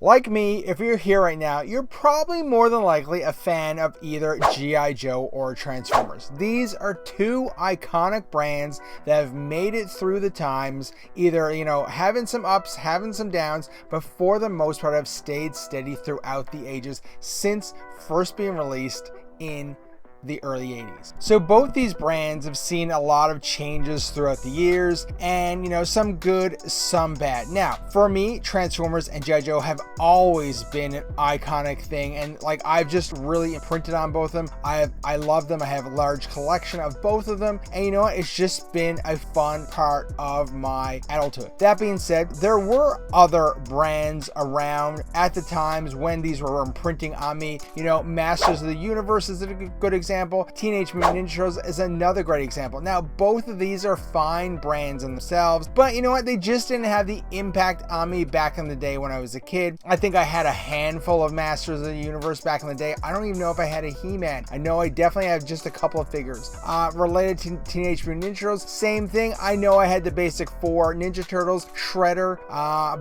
Like me, if you're here right now, you're probably more than likely a fan of either G.I. Joe or Transformers. These are two iconic brands that have made it through the times, either, having some ups, having some downs, but for the most part have stayed steady throughout the ages since first being released in the early 80s. So both these brands have seen a lot of changes throughout the years, and some good, some bad. Now, for me, Transformers and G.I. Joe have always been an iconic thing, and I've just really imprinted on both of them. I love them. I have a large collection of both of them, and it's just been a fun part of my adulthood. That being said, there were other brands around at the times when these were imprinting on me. Masters of the Universe is a good example. Teenage Mutant Ninja Turtles is another great example. Now, both of these are fine brands in themselves, but you know what? They just didn't have the impact on me back in the day when I was a kid. I think I had a handful of Masters of the Universe back in the day. I don't even know if I had a He-Man. I know I definitely have just a couple of figures. Related to Teenage Mutant Ninja Turtles, same thing. I know I had the basic 4 Ninja Turtles, Shredder,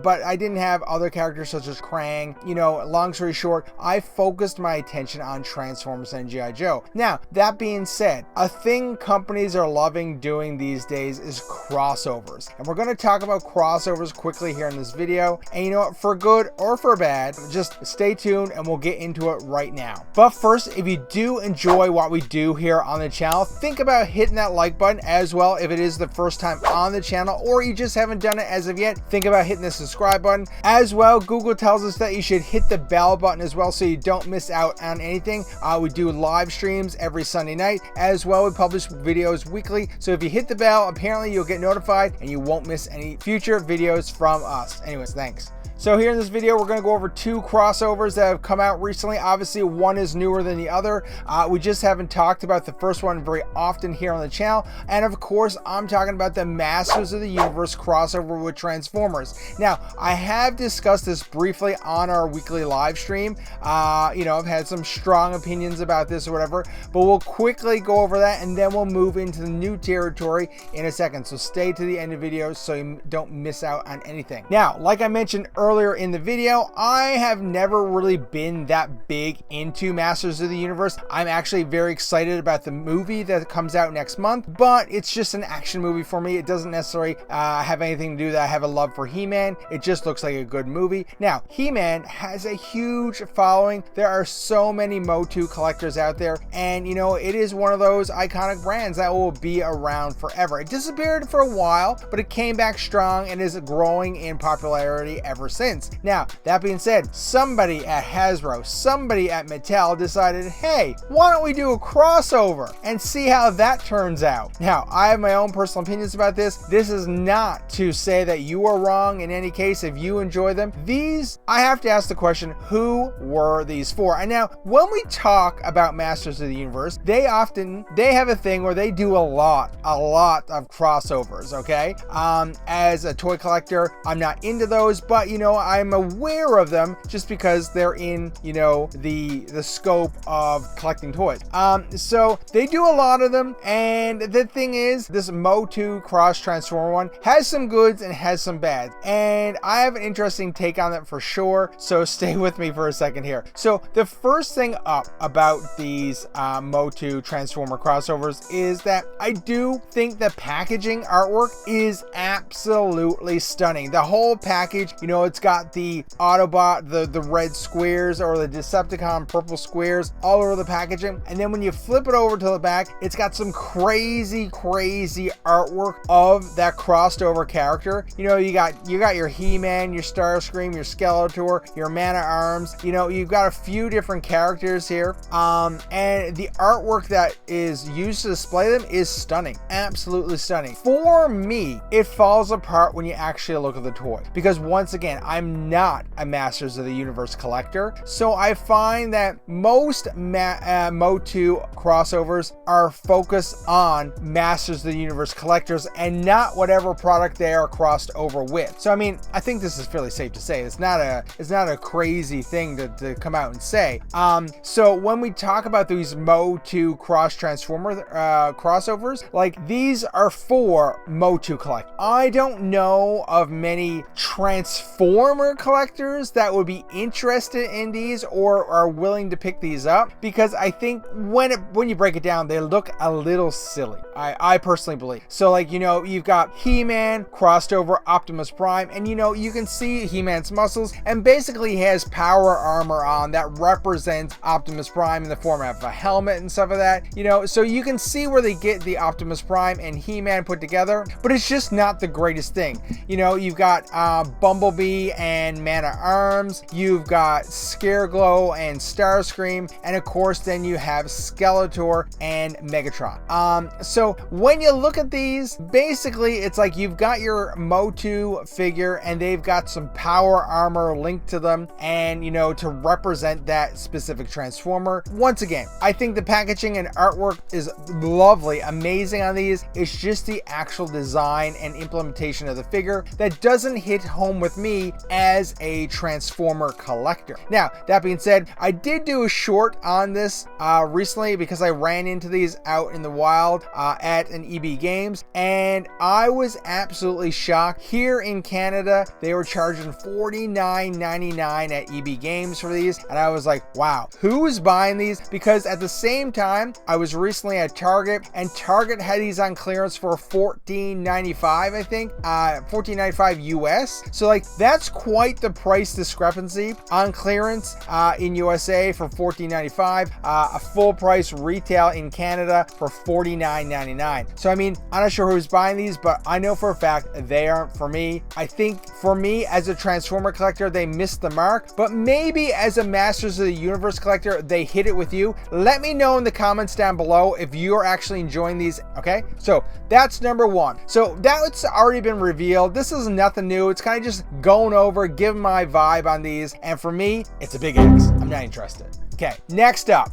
but I didn't have other characters such as Krang. Long story short, I focused my attention on Transformers and G.I. Joe. Now, that being said, a thing companies are loving doing these days is crossovers. And we're going to talk about crossovers quickly here in this video. And you know what, for good or for bad, just stay tuned and we'll get into it right now. But first, if you do enjoy what we do here on the channel, think about hitting that like button as well. If it is the first time on the channel or you just haven't done it as of yet, think about hitting the subscribe button. As well, Google tells us that you should hit the bell button as well so you don't miss out on anything. We do live streams every Sunday night. As well, we publish videos weekly, so if you hit the bell, apparently you'll get notified and you won't miss any future videos from us. Anyways, thanks. So here in this video, we're going to go over 2 crossovers that have come out recently. Obviously, one is newer than the other. We just haven't talked about the first one very often here on the channel. And of course, I'm talking about the Masters of the Universe crossover with Transformers. Now, I have discussed this briefly on our weekly live stream. I've had some strong opinions about this or whatever, but we'll quickly go over that and then we'll move into the new territory in a second. So stay to the end of the video so you don't miss out on anything. Now, like I mentioned earlier in the video, I have never really been that big into Masters of the Universe. I'm actually very excited about the movie that comes out next month, but it's just an action movie for me. It doesn't necessarily have anything to do that I have a love for He-Man. It just looks like a good movie. Now, He-Man has a huge following. There are so many MOTU collectors out there, and it is one of those iconic brands that will be around forever. It disappeared for a while, but it came back strong and is growing in popularity ever since. Now, that being said, somebody at Hasbro, somebody at Mattel decided, hey, why don't we do a crossover and see how that turns out? Now, I have my own personal opinions about this. This is not to say that you are wrong in any case if you enjoy them. I have to ask the question, who were these for? And now, when we talk about Masters of the Universe, they have a thing where they do a lot of crossovers, okay? As a toy collector, I'm not into those, but I'm aware of them just because they're in, the scope of collecting toys. So they do a lot of them, and the thing is, this MOTU Cross Transformer one has some goods and has some bads, and I have an interesting take on that for sure, so stay with me for a second here. So the first thing up about these MOTU Transformer crossovers is that I do think the packaging artwork is absolutely stunning. The whole package, it's got the Autobot, the red squares, or the Decepticon purple squares all over the packaging, and then when you flip it over to the back, it's got some crazy artwork of that crossed over character. You got your He-Man, your Starscream, your Skeletor, your Man-at-Arms. You've got a few different characters here, and the artwork that is used to display them is stunning, absolutely stunning. For me, it falls apart when you actually look at the toy, because once again, I'm not a Masters of the Universe collector, so I find that most MOTU crossovers are focused on Masters of the Universe collectors and not whatever product they are crossed over with. So I mean, I think this is fairly safe to say it's not a crazy thing to come out and say. So when we talk about these MOTU cross transformer crossovers, these are for MOTU collect. I don't know of many Transformers warmer collectors that would be interested in these or are willing to pick these up, because I think when you break it down, they look a little silly. I personally believe. So like, you know, you've got He-Man crossed over Optimus Prime, and you know, you can see He-Man's muscles, and basically he has power armor on that represents Optimus Prime in the form of a helmet and stuff like that, you know, so you can see where they get the Optimus Prime and He-Man put together, but it's just not the greatest thing. You know, you've got Bumblebee and Man-at-Arms, you've got Scareglow and Starscream, and of course then you have Skeletor and Megatron. So when you look at these, basically it's like you've got your MOTU figure and they've got some power armor linked to them, and you know, to represent that specific Transformer. Once again, I think the packaging and artwork is lovely, amazing on these. It's just the actual design and implementation of the figure that doesn't hit home with me as a Transformer collector. Now, that being said, I did do a short on this recently because I ran into these out in the wild at an EB Games, and I was absolutely shocked. Here in Canada, they were charging $49.99 at EB Games for these, and I was like, wow, who's buying these? Because at the same time, I was recently at Target, and Target had these on clearance for $14.95, I think, $14.95 US. So like, that's quite the price discrepancy on clearance in USA for $14.95, a full price retail in Canada for $49.99. So I mean, I'm not sure who's buying these, but I know for a fact they aren't for me. I think for me as a Transformer collector, they missed the mark, but maybe as a Masters of the Universe collector, they hit it with you. Let me know in the comments down below if you're actually enjoying these. Okay, so that's number one. So that's already been revealed. This is nothing new. It's kind of just going over, giving my vibe on these, and for me, it's a big X. I'm not interested. Okay, next up.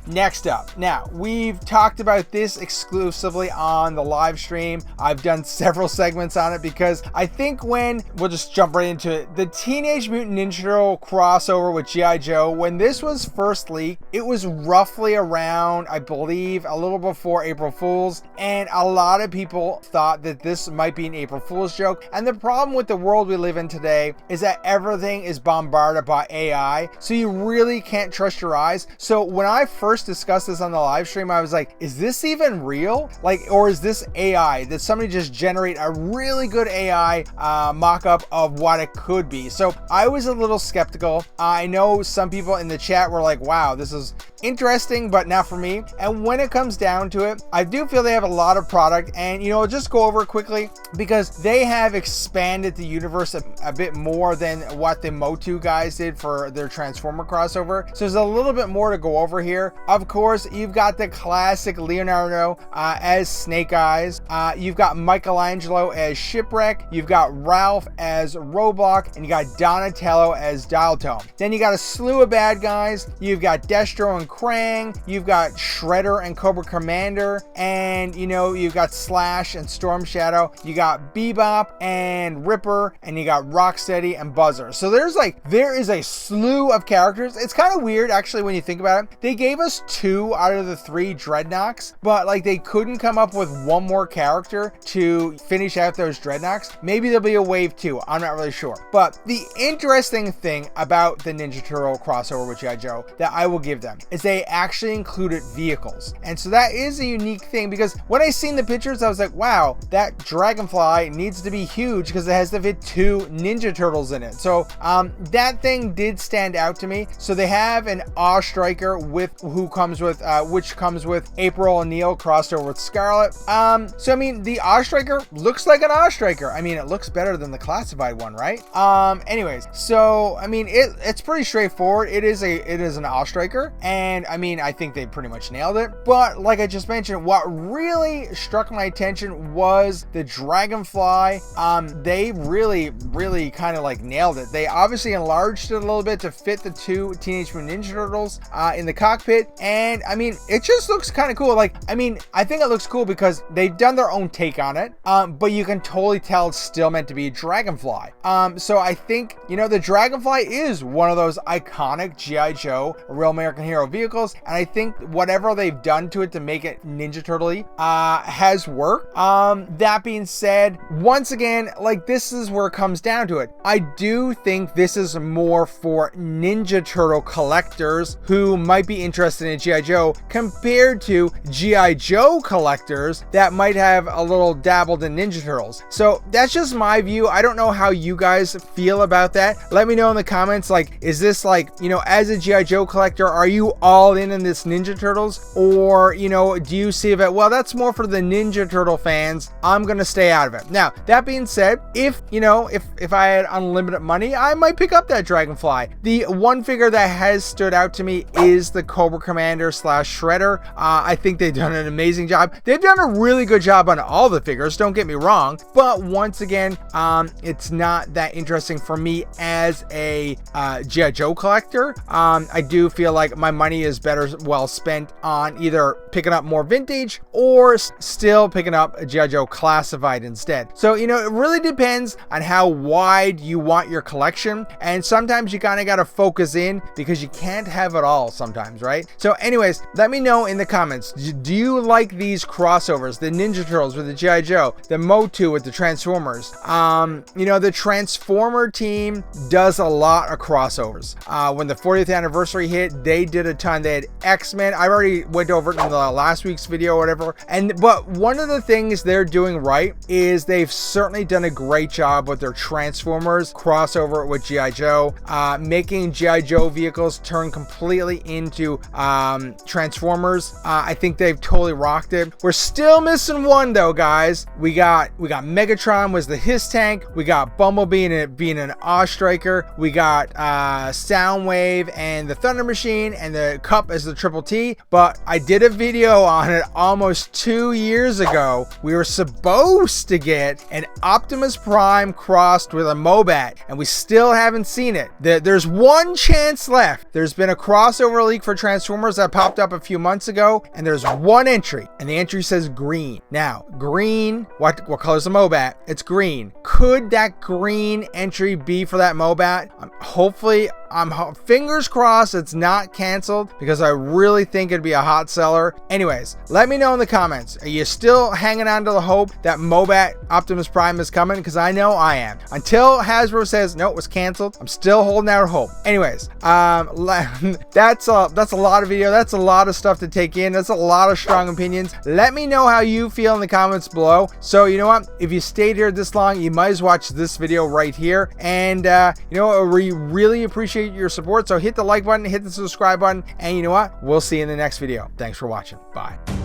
Now, we've talked about this exclusively on the live stream. I've done several segments on it because I think we'll just jump right into it. The Teenage Mutant Ninja Turtle crossover with G.I. Joe, when this was first leaked, it was roughly around, I believe, a little before April Fool's, and a lot of people thought that this might be an April Fool's joke. And the problem with the world we live in today is that everything is bombarded by AI, so you really can't trust your eyes. So when I first discussed this on the live stream, I was like, is this even real? Like, or is this AI? Did somebody just generate a really good AI mock-up of what it could be? So I was a little skeptical. I know some people in the chat were like, wow, this is interesting, but not for me. And when it comes down to it, I do feel they have a lot of product, and you know, just go over it quickly because they have expanded the universe a bit more than what the MOTU guys did for their Transformer crossover. So there's a little bit more to go over here. Of course, you've got the classic Leonardo as Snake Eyes. You've got Michelangelo as Shipwreck. You've got Ralph as Roadblock, and you got Donatello as Dial Tone. Then you got a slew of bad guys. You've got Destro and Krang. You've got Shredder and Cobra Commander, and you know, you've got Slash and Storm Shadow. You got Bebop and Ripper, and you got Rocksteady and Buzzer. So there is a slew of characters. It's kind of weird actually when you think about it. They gave us 2 out of the 3 Dreadnoks, but like they couldn't come up with one more character to finish out those Dreadnoks. Maybe there'll be a wave 2. I'm not really sure. But the interesting thing about the Ninja Turtle crossover with G.I. Joe that I will give them is they actually included vehicles. And so that is a unique thing, because when I seen the pictures, I was like, wow, that Dragonfly needs to be huge because it has to fit 2 Ninja Turtles in it. So that thing did stand out to me. So they have an Awe Striker which comes with April O'Neil crossed over with Scarlet. So I mean, the Awe Striker looks like an Awe Striker. I mean, it looks better than the classified one, right? Anyways, so I mean, it's pretty straightforward. It is an Awe Striker, and I mean, I think they pretty much nailed it. But like I just mentioned, what really struck my attention was the Dragonfly. They really kind of like nailed it. They obviously enlarged it a little bit to fit the 2 Teenage Mutant Ninja Turtles in the cockpit, and I mean, it just looks kind of cool. Like, I mean, I think it looks cool because they've done their own take on it, but you can totally tell it's still meant to be a Dragonfly. So I think, you know, the Dragonfly is one of those iconic G.I. Joe, a Real American Hero vehicles, and I think whatever they've done to it to make it Ninja Turtle-y has worked. That being said, once again, like, this is where it comes down to it. I do think this is more for Ninja Turtle collectors who might be interested in G.I. Joe compared to G.I. Joe collectors that might have a little dabbled in Ninja Turtles. So that's just my view. I don't know how you guys feel about that. Let me know in the comments, like, is this, like, you know, as a G.I. Joe collector, are you all in this Ninja Turtles? Or, you know, do you see that, well, that's more for the Ninja Turtle fans, I'm gonna stay out of it. Now, that being said, if, you know, if I had unlimited money, I might pick up that Dragonfly. The one figure that has stood out to me is the Cobra Commander / Shredder. I think they've done an amazing job. They've done a really good job on all the figures, don't get me wrong, but once again, it's not that interesting for me as a G.I. Joe collector. I do feel like my money is better well spent on either picking up more vintage or still picking up a G.I. Joe classified instead. So, you know, it really depends on how wide you want your collection, and sometimes you kind of got to focus in because you can't have it all sometimes, right? So anyways, let me know in the comments, do you like these crossovers, the Ninja Turtles with the G.I. Joe, the MOTU with the Transformers? You know, the Transformer team does a lot of crossovers. When the 40th anniversary hit, they did a ton. They had X-Men. I already went over it in the last week's video or whatever. But one of the things they're doing right is they've certainly done a great job with their Transformers crossover with G.I. Joe, making G.I. Joe vehicles turn completely into Transformers. I think they've totally rocked it. We're still missing one though, guys. We got Megatron was the Hiss Tank. We got Bumblebee being an Striker. We got Soundwave and the Thunder Machine, and the Cup as the Triple T. But I did a video on it almost 2 years ago. We were supposed to get an Optimus Prime crossed with a Mobat, and we still haven't seen it. There's one chance left. There's been a crossover leak for Transformers that popped up a few months ago, and there's one entry, and the entry says green. Now, green, what color is the Mobat? It's green. Could that green entry be for that Mobat? Hopefully, fingers crossed it's not canceled, because I really think it'd be a hot seller. Anyways, let me know in the comments. Are you still hanging on to the hope that Mobat Optimus Prime is coming? Because I know I am. Until Hasbro says no, it was canceled, I'm still holding out hope. Anyways, that's a lot of video. That's a lot of stuff to take in. That's a lot of strong opinions. Let me know how you feel in the comments below. So you know what? If you stayed here this long, you might as well watch this video right here. And you know, we really appreciate your support. So hit the like button, hit the subscribe button, and you know what? We'll see you in the next video. Thanks for watching. Bye.